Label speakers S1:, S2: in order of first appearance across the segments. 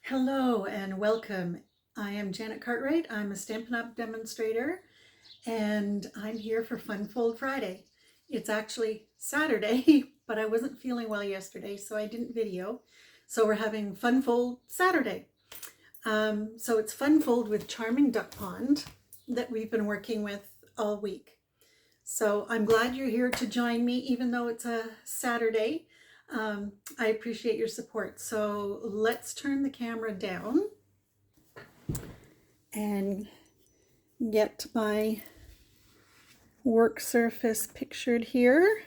S1: Hello and welcome. I am Janet Cartwright. I'm a Stampin' Up! Demonstrator and I'm here for Fun Fold Friday. It's actually Saturday, but I wasn't feeling well yesterday, so I didn't video. So we're having Fun Fold Saturday. So it's Fun Fold with Charming Duck Pond that we've been working with all week. So I'm glad you're here to join me, even though it's a Saturday. I appreciate your support. So let's turn the camera down and get my work surface pictured here.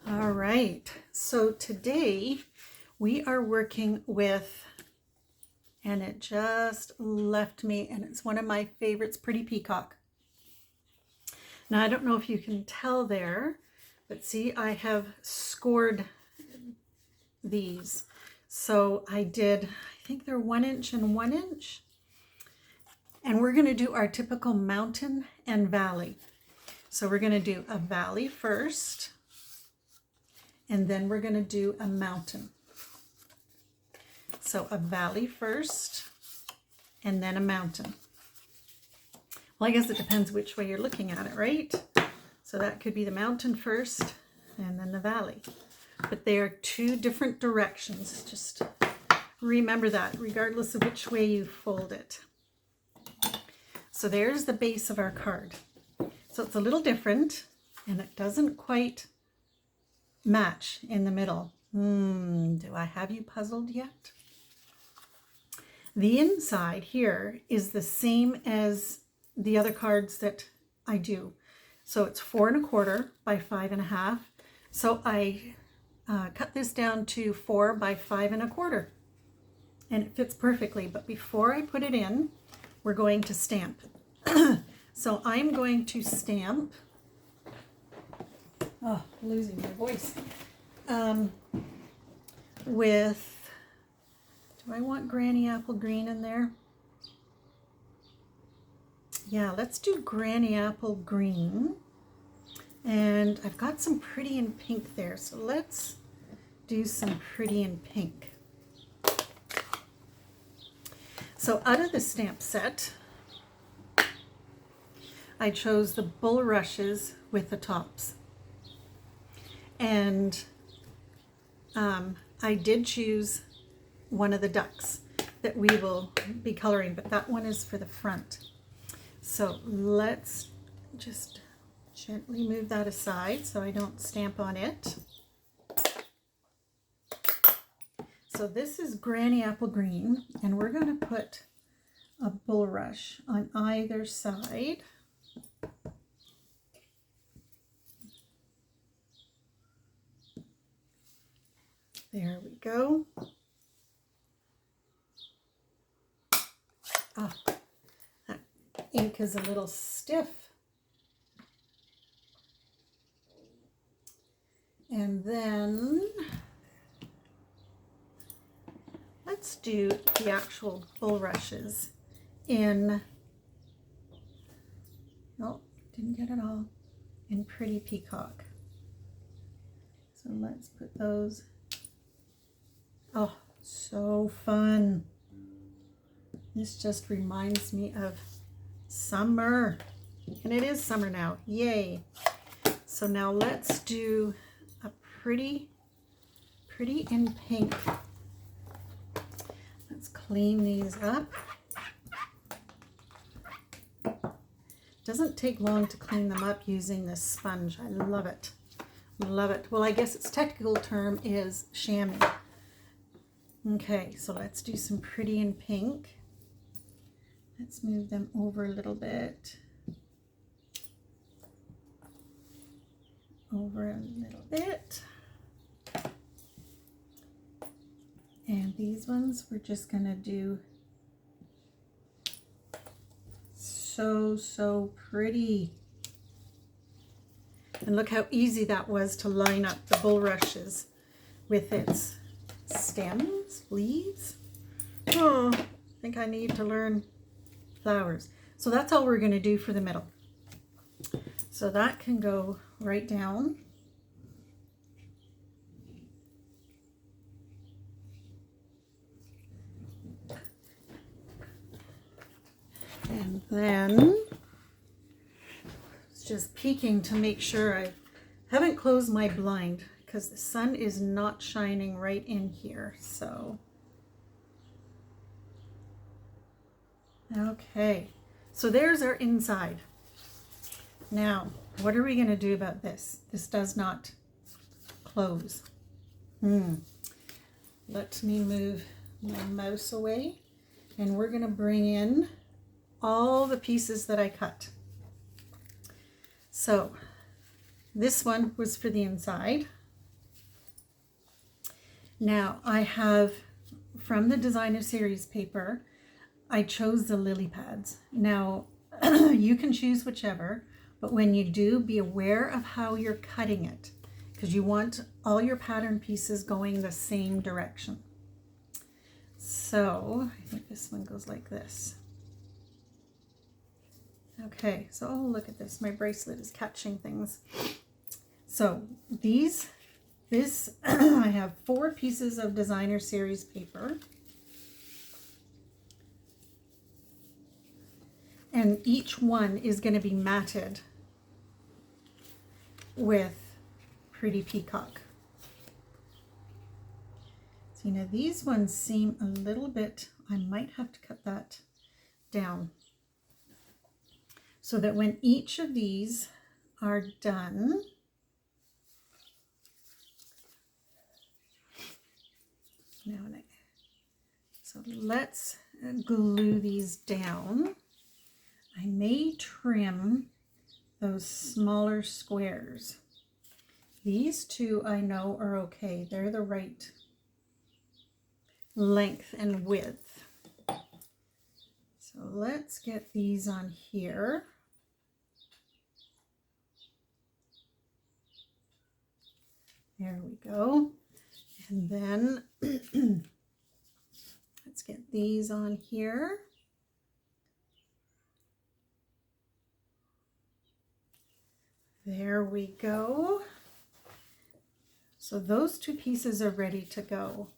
S1: All right, so today we are working with, and it just left me, and it's one of my favorites, Pretty Peacock. Now, I don't know if you can tell there, but see, I have scored these. So I did, I think they're 1 inch and 1 inch. And we're going to do our typical mountain and valley. So we're going to do a valley first, and then we're going to do a mountain. So a valley first, and then a mountain. Well, I guess it depends which way you're looking at it, right? So that could be the mountain first and then the valley. But they are two different directions. Just remember that, regardless of which way you fold it. So there's the base of our card. So it's a little different, and it doesn't quite match in the middle. Do I have you puzzled yet? The inside here is the same as the other cards that I do. So it's 4 1/4 by 5 1/2. So I cut this down to 4 by 5 1/4, and it fits perfectly. But before I put it in, we're going to stamp. So I'm going to stamp, losing my voice, with, do I want Granny Apple Green in there? Yeah, let's do Granny Apple Green. And I've got some Pretty in Pink there, so let's do some Pretty in Pink. So out of the stamp set, I chose the bulrushes with the tops. And I did choose one of the ducks that we will be coloring, but that one is for the front. So let's just gently move that aside so I don't stamp on it. So this is Granny Apple Green, and we're going to put a bulrush on either side. There we go. Oh, that ink is a little stiff. And then let's do the actual bulrushes in, oh, didn't get it all, in Pretty Peacock. So let's put those, oh, so fun. This just reminds me of summer, and it is summer now, yay. So now let's do a Pretty in Pink. Let's clean these up. Doesn't take long to clean them up using this sponge. I love it. Love it. Well, I guess its technical term is chamois. Okay, so let's do some Pretty in Pink. Let's move them over a little bit. Over a little bit. And these ones we're just gonna do so pretty. And look how easy that was to line up the bulrushes with its stems, leaves. Oh, I think I need to learn flowers. So that's all we're gonna do for the middle. So that can go right down. Then it's just peeking to make sure I haven't closed my blind because the sun is not shining right in here. So, okay, so there's our inside. Now, what are we going to do about this? This does not close. Let me move my mouse away, and we're going to bring in all the pieces that I cut. So this one was for the inside. Now I have, from the designer series paper, I chose the lily pads. Now you can choose whichever, but when you do, be aware of how you're cutting it, because you want all your pattern pieces going the same direction. So I think this one goes like this. Okay, so oh, look at this. My bracelet is catching things. So this, I have 4 pieces of designer series paper. And each one is going to be matted with Pretty Peacock. So, you know, these ones seem a little bit, I might have to cut that down, so that when each of these are done, so let's glue these down. I may trim those smaller squares. These 2 I know are okay. They're the right length and width. So let's get these on here. There we go. And then let's get these on here. There we go. So those 2 pieces are ready to go.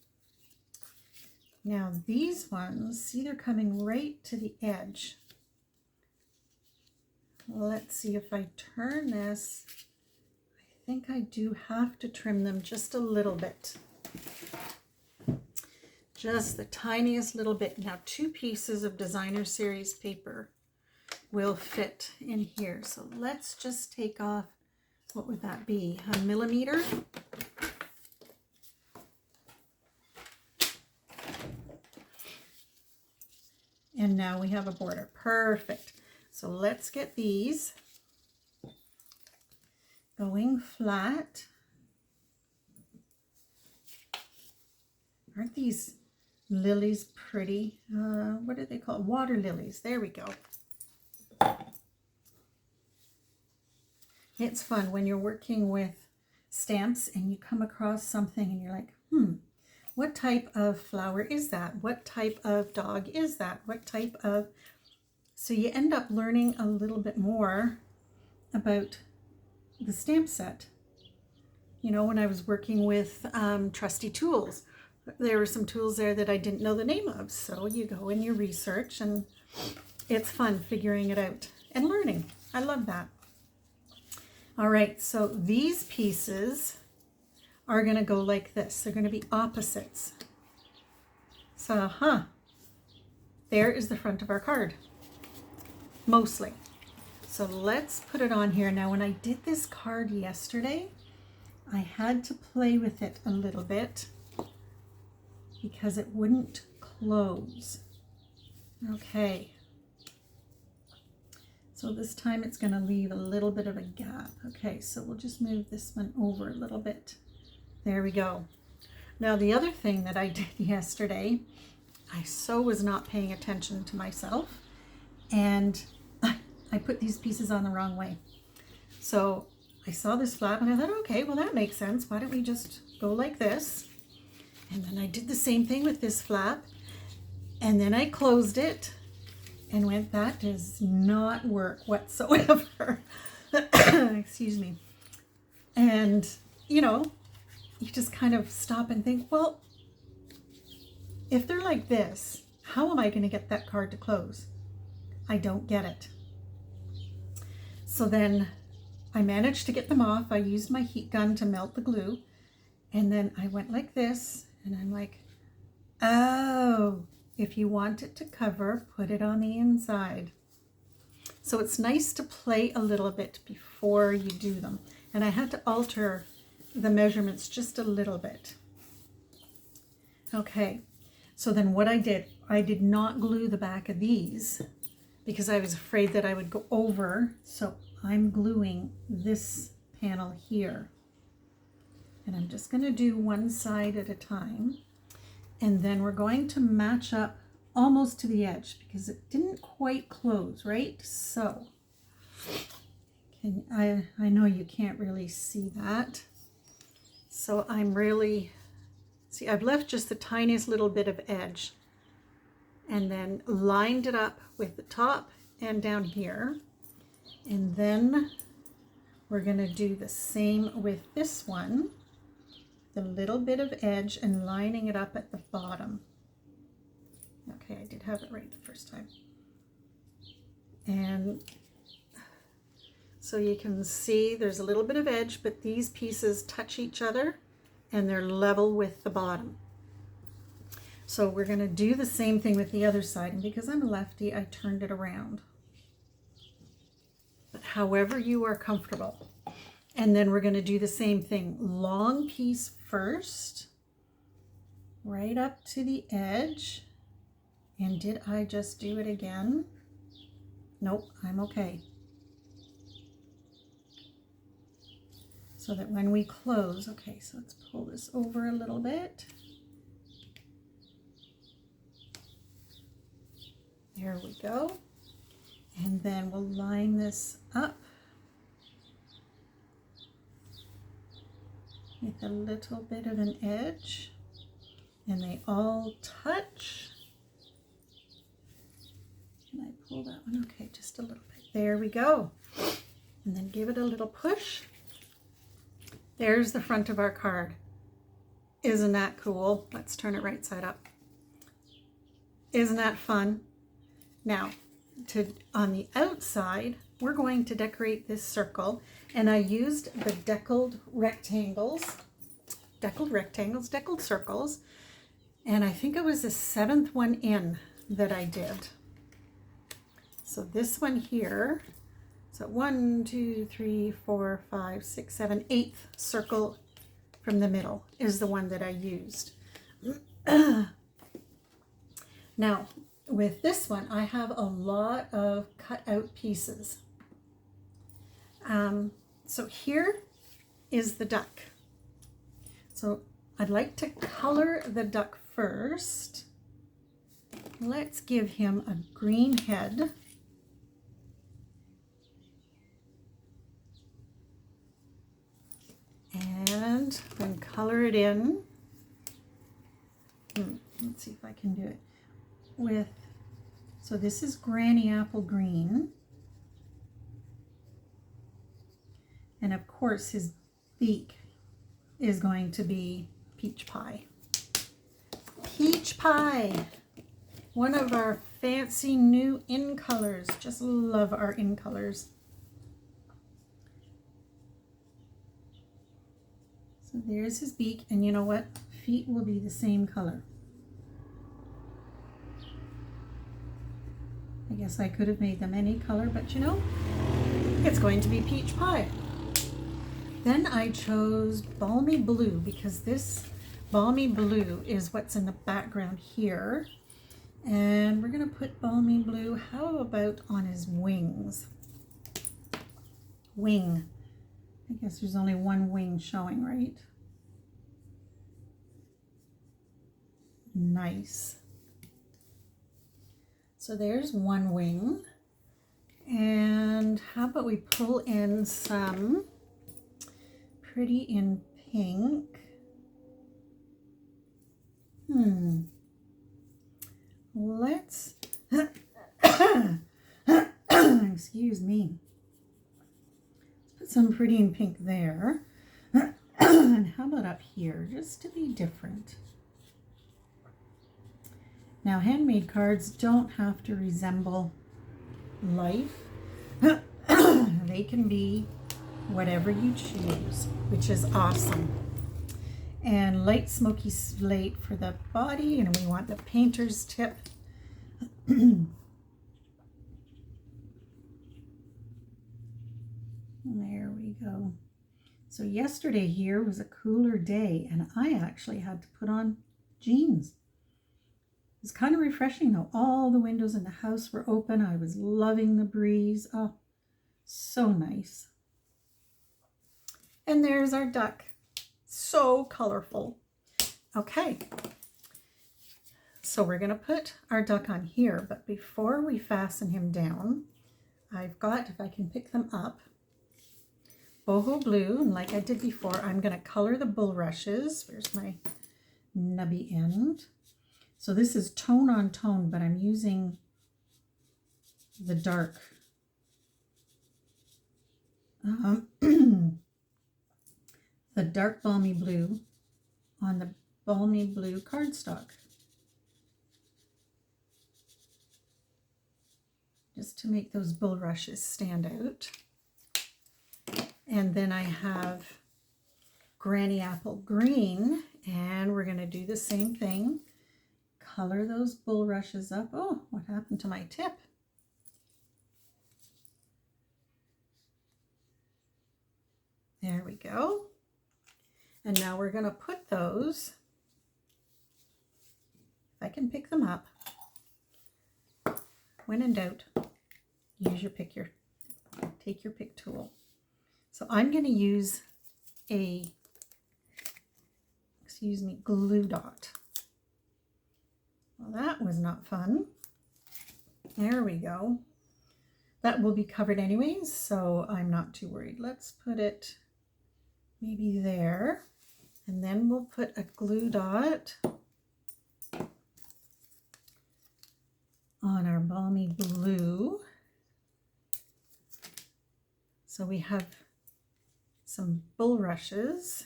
S1: Now these ones, see, they're coming right to the edge. Let's see if I turn this. I think I do have to trim them just a little bit. Just the tiniest little bit. Now 2 pieces of designer series paper will fit in here. So let's just take off, what would that be, 1 millimeter? And now we have a border. Perfect. So let's get these going flat. Aren't these lilies pretty? What are they called? Water lilies. There we go. It's fun when you're working with stamps and you come across something and you're like, what type of flower is that? What type of dog is that? What type of... So you end up learning a little bit more about the stamp set. You know, when I was working with Trusty Tools, there were some tools there that I didn't know the name of. So you go and you research, and it's fun figuring it out and learning. I love that. All right, so these pieces are going to go like this. They're going to be opposites. So, there is the front of our card, mostly. So let's put it on here. Now, when I did this card yesterday, I had to play with it a little bit because it wouldn't close. Okay. So this time it's going to leave a little bit of a gap. Okay, so we'll just move this one over a little bit. There we go. Now the other thing that I did yesterday, I so was not paying attention to myself, and I put these pieces on the wrong way. So I saw this flap and I thought, okay, well that makes sense. Why don't we just go like this? And then I did the same thing with this flap, and then I closed it and went, that does not work whatsoever. Excuse me. And, you know, you just kind of stop and think, well, if they're like this, how am I going to get that card to close? I don't get it. So then I managed to get them off. I used my heat gun to melt the glue, and then I went like this, and I'm like, oh, if you want it to cover, put it on the inside. So it's nice to play a little bit before you do them. And I had to alter the measurements just a little bit. Okay, so then what I did not glue the back of these because I was afraid that I would go over. So I'm gluing this panel here. And I'm just going to do one side at a time. And then we're going to match up almost to the edge because it didn't quite close, right? So I know you can't really see that. So I'm really, see, I've left just the tiniest little bit of edge and then lined it up with the top and down here. And then we're going to do the same with this one, the little bit of edge and lining it up at the bottom. Okay, I did have it right the first time. And so you can see there's a little bit of edge, but these pieces touch each other and they're level with the bottom. So we're going to do the same thing with the other side. And because I'm a lefty, I turned it around. But however you are comfortable. And then we're going to do the same thing. Long piece first, right up to the edge. And did I just do it again? Nope, I'm okay. So that when we close, okay, so let's pull this over a little bit. There we go. And then we'll line this up with a little bit of an edge. And they all touch. Can I pull that one? Okay, just a little bit. There we go. And then give it a little push. There's the front of our card. Isn't that cool? Let's turn it right side up. Isn't that fun? Now, on the outside, we're going to decorate this circle. And I used the deckled circles. And I think it was the 7th one in that I did. So this one here, so 1, 2, 3, 4, 5, 6, 7, 8th circle from the middle is the one that I used. Now, with this one, I have a lot of cut out pieces. So here is the duck. So I'd like to color the duck first. Let's give him a green head. And then color it in. Let's see if I can do it with, so this is Granny Apple Green. And of course his beak is going to be Peach Pie. Peach Pie, one of our fancy new in colors. Just love our in colors. So there's his beak, and you know what? Feet will be the same color. I guess I could have made them any color, but you know, it's going to be Peach Pie. Then I chose Balmy Blue because this Balmy Blue is what's in the background here. And we're going to put Balmy Blue, how about on his wings? Wing. I guess there's only one wing showing, right? Nice. So there's one wing. And how about we pull in some Pretty in Pink? Let's, excuse me. Put some Pretty in Pink there. And how about up here, just to be different? Now, handmade cards don't have to resemble life. They can be whatever you choose, which is awesome. And light smoky slate for the body, and we want the painter's tip. There we go. So yesterday here was a cooler day, and I actually had to put on jeans. It was kind of refreshing though. All the windows in the house were open. I was loving the breeze. Oh, so nice. And there's our duck. So colorful. Okay. So we're going to put our duck on here, but before we fasten him down, I've got, if I can pick them up, boho blue, and like I did before, I'm going to color the bulrushes. Where's my nubby end? So this is tone on tone, but I'm using the dark. The dark balmy blue on the balmy blue cardstock. Just to make those bulrushes stand out. And then I have Granny Apple Green, and we're going to do the same thing. Color those bulrushes up. Oh, what happened to my tip? There we go. And now we're going to put those, if I can pick them up, when in doubt, use your pick your, take your pick tool. So I'm going to use a, glue dot. Well, that was not fun. There we go. That will be covered anyways, so I'm not too worried. Let's put it maybe there, and then we'll put a glue dot on our balmy blue. So we have some bulrushes.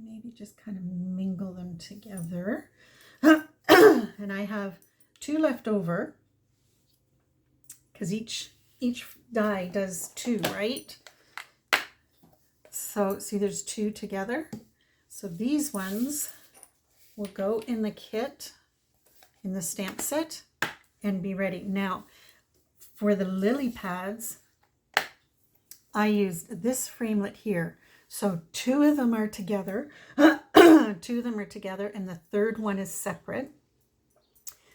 S1: Maybe just kind of mingle them together. And I have 2 left over, because each die does 2, right? So see, there's 2 together. So these ones will go in the kit, in the stamp set, and be ready. Now, for the lily pads, I used this framelit here. So 2 of them are together. 2 of them are together, and the third one is separate.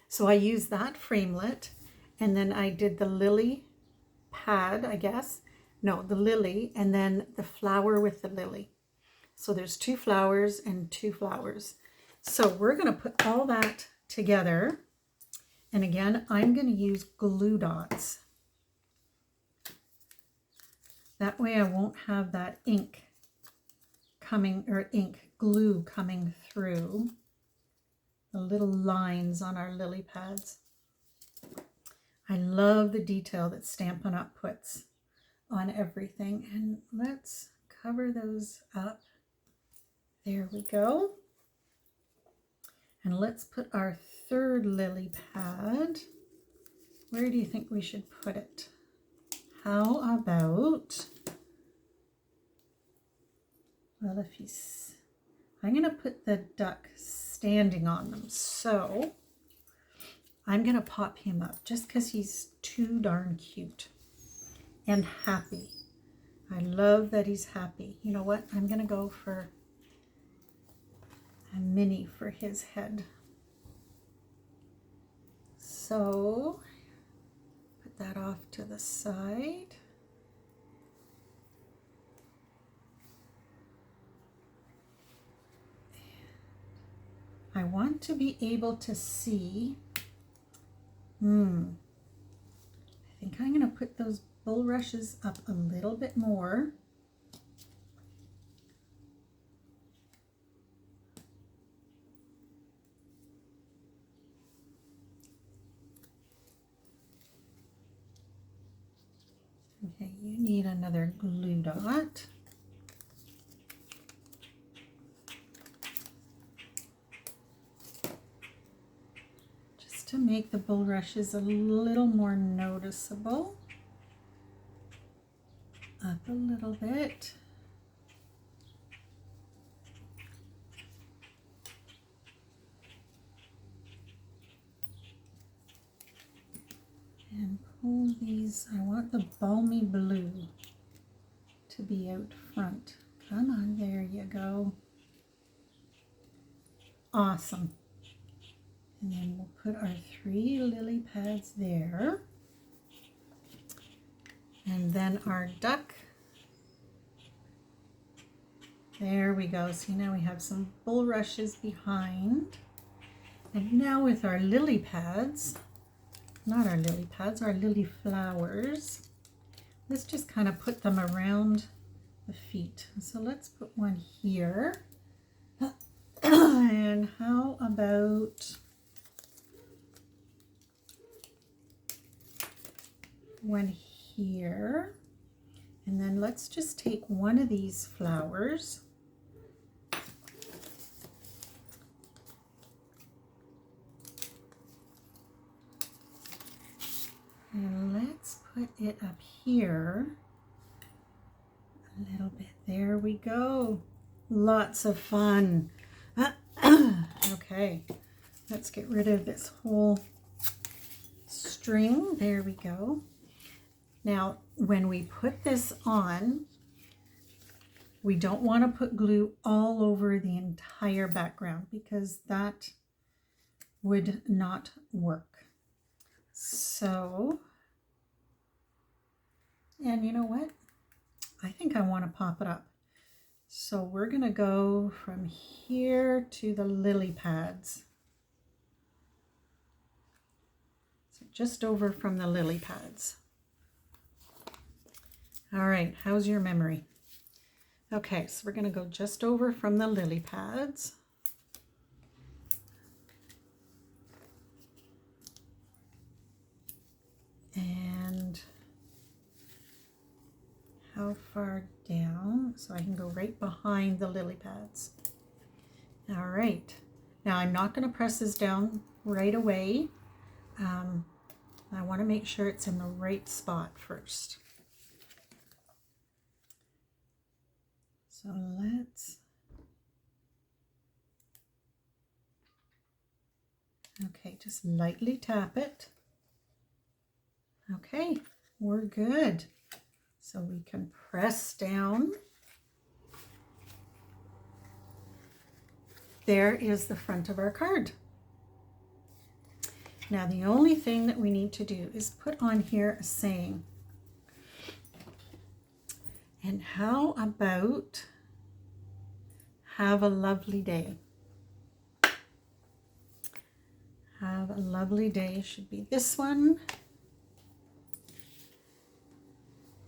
S1: So I used that framelit, and then I did the lily pad, I guess. No, the lily, and then the flower with the lily. So there's 2 flowers and 2 flowers. So we're going to put all that together. And again, I'm going to use glue dots. That way I won't have that ink coming, or glue coming through the little lines on our lily pads. I love the detail that Stampin' Up! Puts on everything. And let's cover those up. There we go. And let's put our third lily pad. Where do you think we should put it? How about, well, if he's, I'm going to put the duck standing on them. So I'm going to pop him up just because he's too darn cute and happy. I love that he's happy. You know what? I'm going to go for a mini for his head. So put that off to the side. I want to be able to see, I think I'm going to put those bulrushes up a little bit more. Okay, you need another glue dot. to make the bulrushes a little more noticeable. Up a little bit. And pull these, I want the balmy blue to be out front. Come on, there you go. Awesome. And then we'll put our 3 lily pads there. And then our duck. There we go. See, now we have some bulrushes behind. And now with our lily pads, not our lily pads, our lily flowers, let's just kind of put them around the feet. So let's put one here. And how about one here? And then let's just take one of these flowers and let's put it up here a little bit. There we go. Lots of fun. Okay, let's get rid of this whole string. There we go. Now, when we put this on, we don't want to put glue all over the entire background because that would not work. So, and you know what? I think I want to pop it up. So we're going to go from here to the lily pads. So just over from the lily pads. All right, how's your memory? Okay, so we're going to go just over from the lily pads. And how far down? So I can go right behind the lily pads. All right, now I'm not going to press this down right away. I want to make sure it's in the right spot first. So let's, okay, just lightly tap it. Okay, we're good. So we can press down. There is the front of our card. Now the only thing that we need to do is put on here a saying. And how about have a lovely day? Have a lovely day should be this one.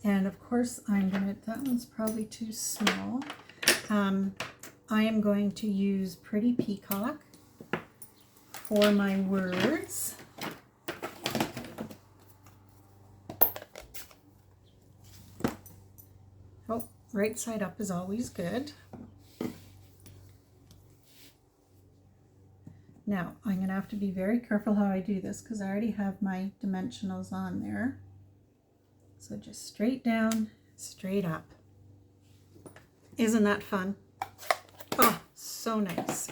S1: And of course I'm gonna, that one's probably too small. I am going to use Pretty Peacock for my words. Oh, right side up is always good. Now, I'm going to have to be very careful how I do this because I already have my dimensionals on there. So just straight down, straight up. Isn't that fun? Oh, so nice.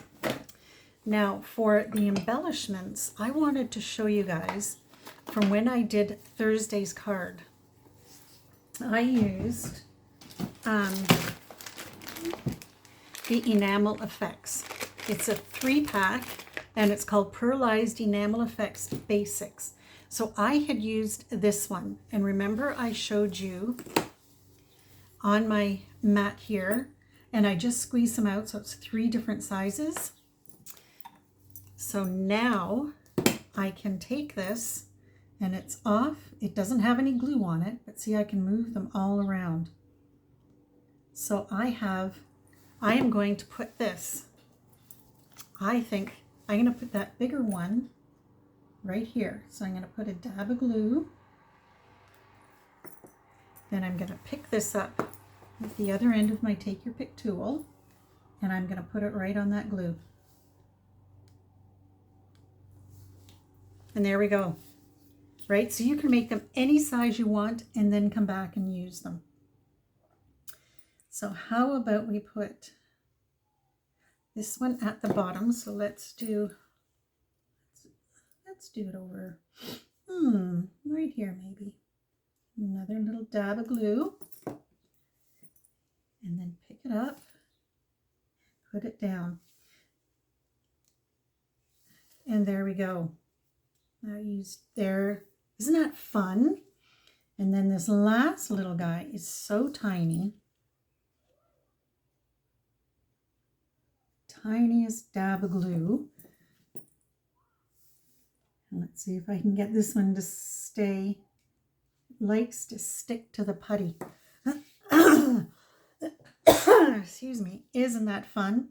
S1: Now, for the embellishments, I wanted to show you guys from when I did Thursday's card. I used the Enamel Effects. It's a 3-pack. And it's called Pearlized Enamel Effects Basics. So I had used this one. And remember I showed you on my mat here, and I just squeezed them out, so it's 3 different sizes. So now I can take this, and it's off. It doesn't have any glue on it, but see, I can move them all around. So I am going to put this, I think, I'm going to put that bigger one right here. So I'm going to put a dab of glue. Then I'm going to pick this up with the other end of my Take Your Pick tool, and I'm going to put it right on that glue. And there we go. Right? So you can make them any size you want and then come back and use them. So how about we put this one at the bottom? So let's do it over, right here maybe. Another little dab of glue. And then pick it up, put it down. And there we go. Now used there. Isn't that fun? And then this last little guy is so tiny. Tiniest dab of glue. And let's see if I can get this one to stay. Likes to stick to the putty. Excuse me. Isn't that fun?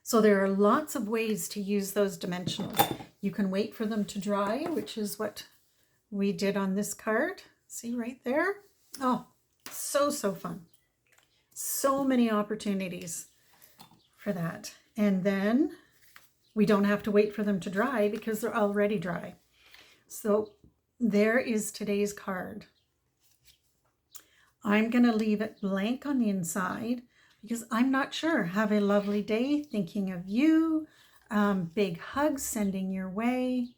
S1: So there are lots of ways to use those dimensionals. You can wait for them to dry, which is what we did on this card. See right there? Oh, so fun. So many opportunities for that. And then we don't have to wait for them to dry because they're already dry. So there is today's card. I'm going to leave it blank on the inside because I'm not sure. Have a lovely day. Thinking of you. Big hugs sending your way.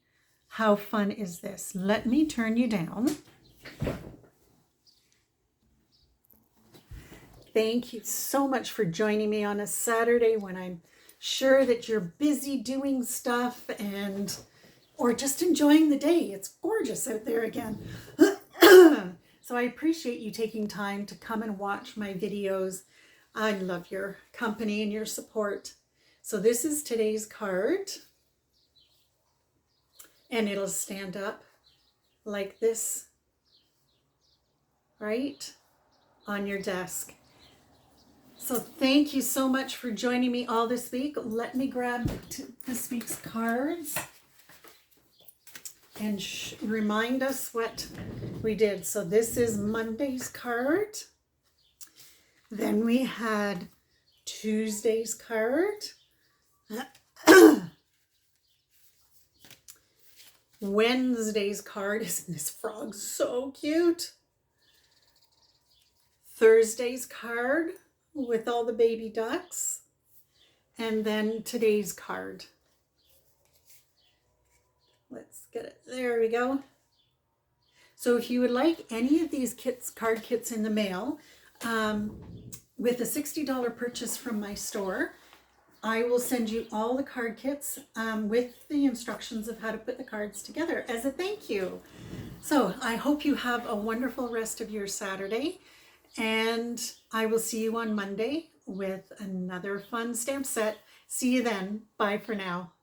S1: How fun is this? Let me turn you down. Thank you so much for joining me on a Saturday when I'm sure that you're busy doing stuff or just enjoying the day. It's gorgeous out there again. So I appreciate you taking time to come and watch my videos. I love your company and your support. So this is today's card. And it'll stand up like this, right, on your desk. So thank you so much for joining me all this week. Let me grab this week's cards and remind us what we did. So this is Monday's card. Then we had Tuesday's card. Wednesday's card. Isn't this frog so cute? Thursday's card with all the baby ducks. And then today's card. Let's get it. There we go. So if you would like any of these card kits in the mail, with a $60 purchase from my store, I will send you all the card kits with the instructions of how to put the cards together as a thank you. So I hope you have a wonderful rest of your Saturday, and I will see you on Monday with another fun stamp set. See you then. Bye for now.